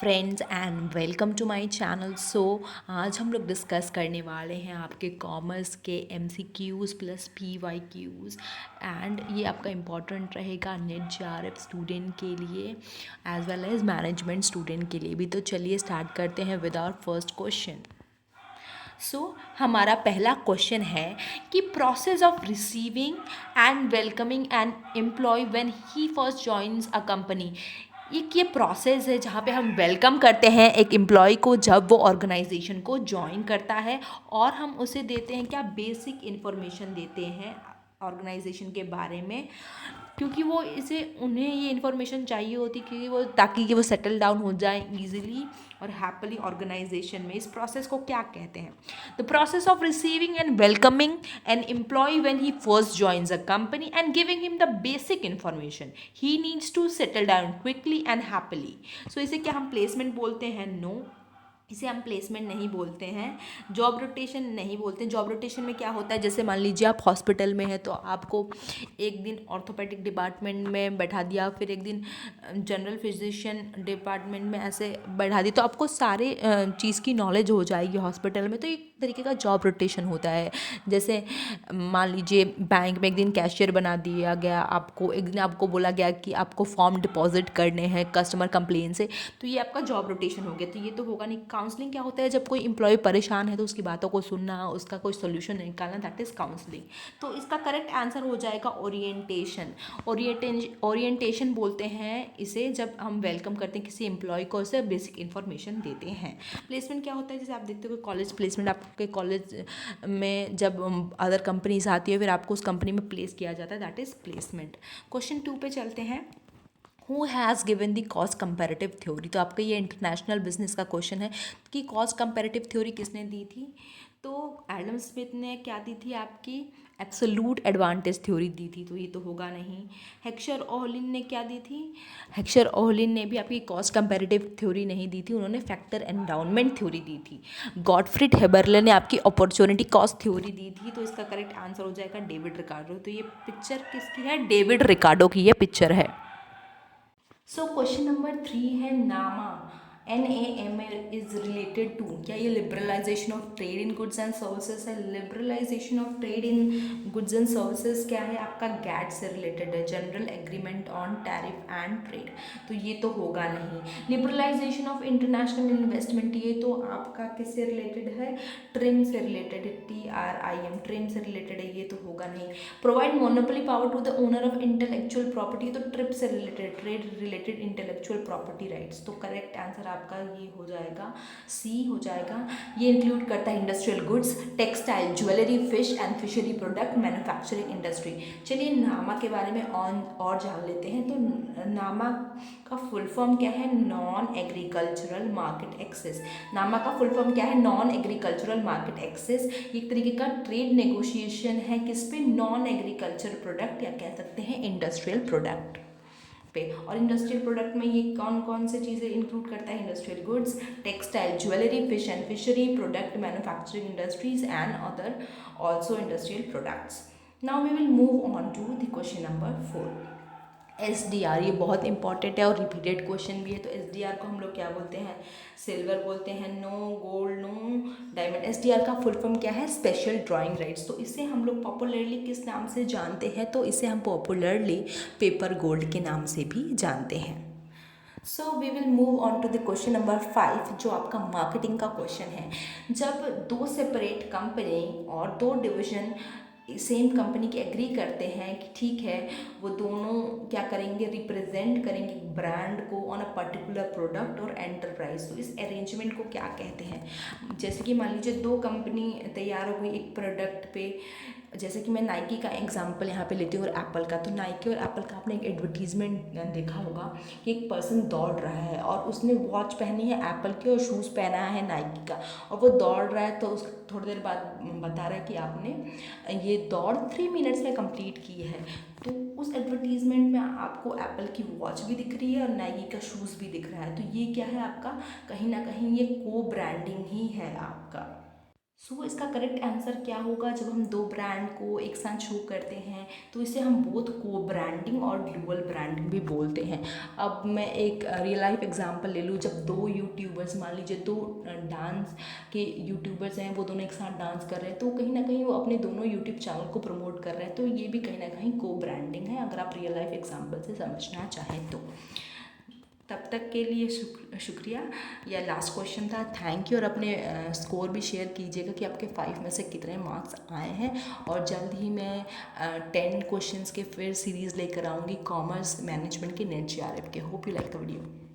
Friends and welcome to my channel. आज हम लोग डिस्कस करने वाले हैं आपके कॉमर्स के MCQs प्लस PYQs एंड ये आपका इम्पॉर्टेंट रहेगा नेट JRF स्टूडेंट के लिए as well as management student के लिए भी। तो चलिए स्टार्ट करते हैं विद आवर फर्स्ट क्वेश्चन। हमारा पहला क्वेश्चन है कि process of receiving and welcoming an employ when he first joins a company. ये प्रोसेस है जहाँ पे हम वेलकम करते हैं एक एम्प्लॉय को जब वो ऑर्गेनाइजेशन को ज्वाइन करता है, और हम उसे देते हैं क्या, बेसिक इन्फॉर्मेशन देते हैं ऑर्गेनाइजेशन के बारे में, क्योंकि वो इसे उन्हें ये इन्फॉर्मेशन चाहिए होती कि वो ताकि कि वो सेटल डाउन हो जाए इजीली और हैप्पीली ऑर्गेनाइजेशन में। इस प्रोसेस को क्या कहते हैं? The process of receiving and welcoming an employ when he first joins a company and giving him the basic information he needs to settle down quickly and happily. So इसे क्या हम placement बोलते हैं? No, इसे हम placement नहीं बोलते हैं। जॉब रोटेशन नहीं बोलते हैं। जॉब रोटेशन में क्या होता है, जैसे मान लीजिए आप हॉस्पिटल में हैं तो आपको एक दिन ऑर्थोपेडिक डिपार्टमेंट में बैठा दिया, फिर एक दिन जनरल फिजिशियन डिपार्टमेंट में ऐसे बैठा दी, तो आपको सारे चीज़ की नॉलेज हो जाएगी हॉस्पिटल में। तो एक तरीके का जॉब रोटेशन होता है। जैसे मान लीजिए बैंक में एक दिन कैशियर बना दिया गया आपको, एक दिन आपको बोला गया कि आपको फॉर्म डिपॉजिट करने हैं कस्टमर कंप्लेन से, तो ये आपका जॉब रोटेशन हो गया। तो ये तो होगा नहीं। काउंसलिंग क्या होता है, जब कोई एम्प्लॉय परेशान है तो उसकी बातों को सुनना, उसका कोई सोल्यूशन निकालना, दैट इज काउंसलिंग। तो इसका करेक्ट आंसर हो जाएगा ओरिएंटेशन। ओरिएंटेशन बोलते हैं इसे जब हम वेलकम करते हैं किसी एम्प्लॉय को, उसे बेसिक इन्फॉर्मेशन देते हैं। प्लेसमेंट क्या होता है, जैसे आप देखते हो कॉलेज प्लेसमेंट, आपके कॉलेज में जब अदर कंपनीज आती है फिर आपको उस कंपनी में प्लेस किया जाता है, दैट इज प्लेसमेंट। क्वेश्चन 2 पे चलते हैं। Who has given the cost comparative theory. तो आपका ये इंटरनेशनल बिजनेस का क्वेश्चन है कि कॉस्ट कंपेरेटिव थ्योरी किसने दी थी? तो एडम स्मिथ ने क्या दी थी आपकी? एब्सोल्यूट एडवांटेज थ्योरी दी थी, तो ये तो होगा नहीं। हेक्सर ओहलिन ने क्या दी थी? हेक्सर ओहलिन ने भी आपकी कॉस्ट कंपेरेटिव थ्योरी नहीं दी थी, उन्होंने फैक्टर एंडाउनमेंट थ्योरी दी थी। गॉडफ्रीड हेबरले ने आपकी अपॉर्चुनिटी कॉस्ट थ्योरी दी थी। तो इसका करेक्ट आंसर हो जाएगा डेविड रिकार्डो। तो ये पिक्चर किसकी है? डेविड रिकार्डो की ये पिक्चर है। क्वेश्चन नंबर 3 है नामा। NAMA इज रिलेटेड टू, क्या ये liberalisation of trade in goods and services है? Liberalisation of trade in goods and services क्या है आपका? गैट से रिलेटेड है, general agreement on tariff and trade. तो ये तो होगा नहीं। लिबरलाइजेशन ऑफ इंटरनेशनल इन्वेस्टमेंट, ये तो आपका किससे रिलेटेड है? ट्रिम से रिलेटेड है, TRIM, ट्रिम से रिलेटेड है, ये तो होगा नहीं। Provide monopoly power to the owner of intellectual property, तो ट्रिप से related, trade related intellectual property rights. तो करेक्ट आंसर आपका ये हो जाएगा, सी हो जाएगा। ये इंक्लूड करता है industrial goods, textile, jewellery, fish and fishery product, manufacturing industry. चलिए नामा के बारे में और जान लेते हैं। तो नामा का फुल फॉर्म क्या है? Non agricultural market access. NAMA का फुल फॉर्म क्या है? Non agricultural market access. एक तरीके का ट्रेड नेगोशिएशन है किस पे? नॉन एग्रीकल्चर प्रोडक्ट, या कह सकते हैं इंडस्ट्रियल प्रोडक्ट पे। और इंडस्ट्रियल प्रोडक्ट में ये कौन कौन से चीज़ें इंक्लूड करता है? Industrial goods, textile, jewellery, fish and fishery product, manufacturing industries and other also industrial products. Now we will move on to the question number 4। SDR, ये बहुत इंपॉर्टेंट है और रिपीटेड क्वेश्चन भी है। तो SDR को हम लोग क्या बोलते हैं? सिल्वर बोलते हैं, no gold, no diamond. SDR का फुल फॉर्म क्या है? Special drawing rights. तो इसे हम लोग पॉपुलरली किस नाम से जानते हैं? तो इसे हम पॉपुलरली पेपर गोल्ड के नाम से भी जानते हैं। We will move on to the question number 5, जो आपका मार्केटिंग का क्वेश्चन है। जब दो सेपरेट कंपनी और दो डिवीजन सेम कंपनी के एग्री करते हैं कि ठीक है, वो दोनों क्या करेंगे? रिप्रेजेंट करेंगे ब्रांड को ऑन अ पर्टिकुलर प्रोडक्ट और एंटरप्राइज। तो इस अरेंजमेंट को क्या कहते हैं? जैसे कि मान लीजिए दो कंपनी तैयार हो गई एक प्रोडक्ट पे, जैसे कि मैं नाइकी का एग्जांपल यहाँ पे लेती हूँ और एप्पल का। तो नाइकी और एप्पल का आपने एक एडवर्टीजमेंट देखा होगा कि एक पर्सन दौड़ रहा है और उसने वॉच पहनी है एप्पल की और शूज़ पहना है नाइकी का, और वो दौड़ रहा है। तो उस थोड़ी देर बाद बता रहा है कि आपने ये दौड़ 3 मिनट्स में कंप्लीट की है। तो उस एडवर्टीजमेंट में आपको एप्पल की वॉच भी दिख रही है और नाइकी का शूज़ भी दिख रहा है। तो ये क्या है आपका? कहीं ना कहीं ये को ब्रांडिंग ही है आपका। सो इसका करेक्ट आंसर क्या होगा? जब हम दो ब्रांड को एक साथ शो करते हैं तो इसे हम बोथ को ब्रांडिंग और ड्यूअल ब्रांडिंग भी बोलते हैं। अब मैं एक रियल लाइफ एग्जांपल ले लूँ। जब दो यूट्यूबर्स, मान लीजिए दो डांस के यूट्यूबर्स हैं, वो दोनों एक साथ डांस कर रहे हैं, तो कहीं ना कहीं वो अपने दोनों यूट्यूब चैनल को प्रमोट कर रहे हैं, तो ये भी कहीं ना कहीं को ब्रांडिंग है, अगर आप रियल लाइफ एग्जाम्पल से समझना चाहें तो। तब तक के लिए शुक्रिया। यह लास्ट क्वेश्चन था। Thank you. और अपने स्कोर भी शेयर कीजिएगा कि आपके 5 में से कितने मार्क्स आए हैं। और जल्द ही मैं 10 क्वेश्चंस के फिर सीरीज़ लेकर आऊँगी कॉमर्स मैनेजमेंट के नेट जीआरएफ के। Hope you like the video.